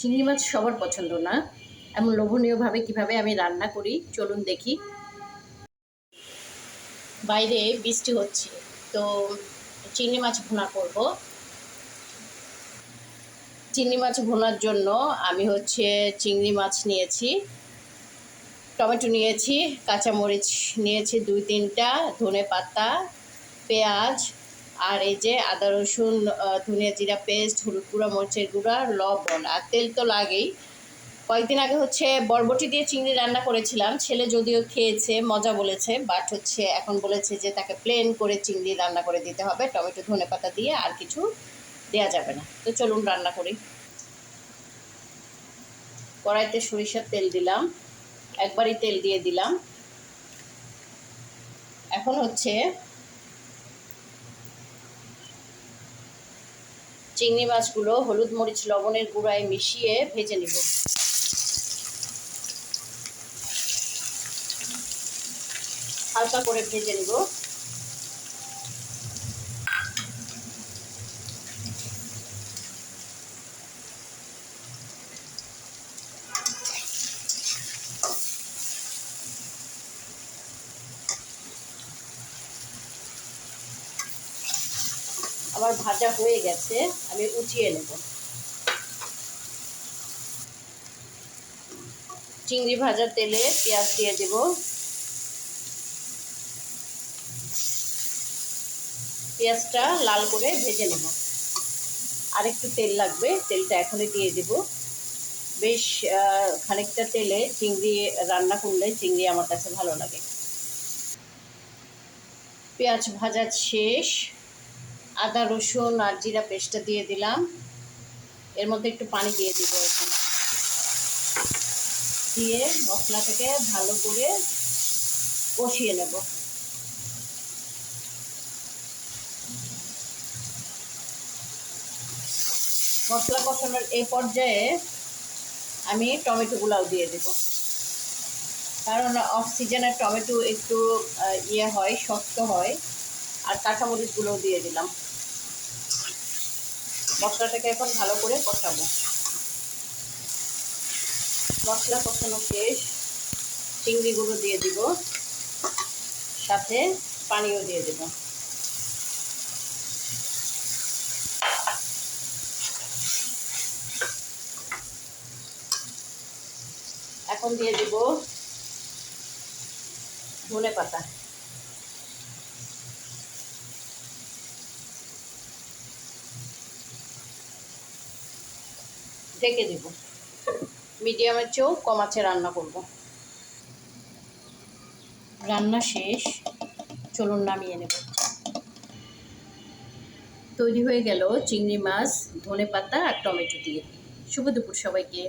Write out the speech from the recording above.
চিংড়ি মাছ সবার পছন্দ না, এমন লোভনীয়ভাবে কিভাবে আমি রান্না করি চলুন দেখি। বাইরে বৃষ্টি হচ্ছে, তো চিংড়ি মাছ ভুনা করব। চিংড়ি মাছ ভুনার জন্য আমি চিংড়ি মাছ নিয়েছি, টমেটো নিয়েছি, কাঁচামরিচ নিয়েছি 2-3টা, ধনে পাতা, পেঁয়াজ, আর এই যে আদা রসুন ধনিয়া জিরা পেস্ট, হলুদ গুঁড়া, মরিচের গুঁড়া, লবণ, আর তেল তো লাগেই। কয়েকদিন আগে বরবটি দিয়ে চিংড়ি রান্না করেছিলাম, ছেলে যদিও খেয়েছে, মজা বলেছে, বাট এখন বলেছে যে তাকে প্লেন করে চিংড়ি রান্না করে দিতে হবে, টমেটো ধনে পাতা দিয়ে, আর কিছু দেওয়া যাবে না। তো চলুন রান্না করি। কড়াইতে সরিষার তেল দিলাম, একবারই তেল দিয়ে দিলাম। এখন চিংড়ি মাছগুলো হলুদ মরিচ লবণের গুঁড়ায় মিশিয়ে ভেজে নিব। হালকা করে ভেজে নিব। আমার ভাজা হয়ে গেছে, আমি উঠিয়ে নেব। চিংড়ি ভাজা তেলে পেঁয়াজ দিয়ে দেব। পেঁয়াজটা লাল করে ভেজে নেব। আর একটু তেল লাগবে, তেলটা এখনই দিয়ে দেব। বেশ খানিকটা তেলে চিংড়ি রান্না করলে চিংড়ি আমার কাছে ভালো লাগে। পেঁয়াজ ভাজা শেষ, আদা রসুন আর জিরা পেস্টটা দিয়ে দিলাম। এর মধ্যে একটু পানি দিয়ে দিব। এখন দিয়ে মশলাটাকে ভালো করে কষিয়ে নেব। মশলা কষানোর এই পর্যায়ে আমি টমেটোগুলাও দিয়ে দেব, কারণ অফ সিজনের টমেটো একটু শক্ত হয়। আর কাঁচামরিচগুলোও দিয়ে দিলাম। মশলাটাকে এখন ভালো করে কষাবো। মশলা কষানো শেষ, চিংড়িগুলো দিয়ে দিব, সাথে পানিও দিয়ে দেব। এখন দিয়ে দিব ধনে পাতা। ঢেকে দিব। মিডিয়ামের চেয়েও কম আঁচে রান্না করব। রান্না শেষ, চলুন নামিয়ে নেব। তৈরি হয়ে গেল চিংড়ি মাছ ধনে পাতা আর টমেটো দিয়ে। শুভ দুপুর সবাইকে।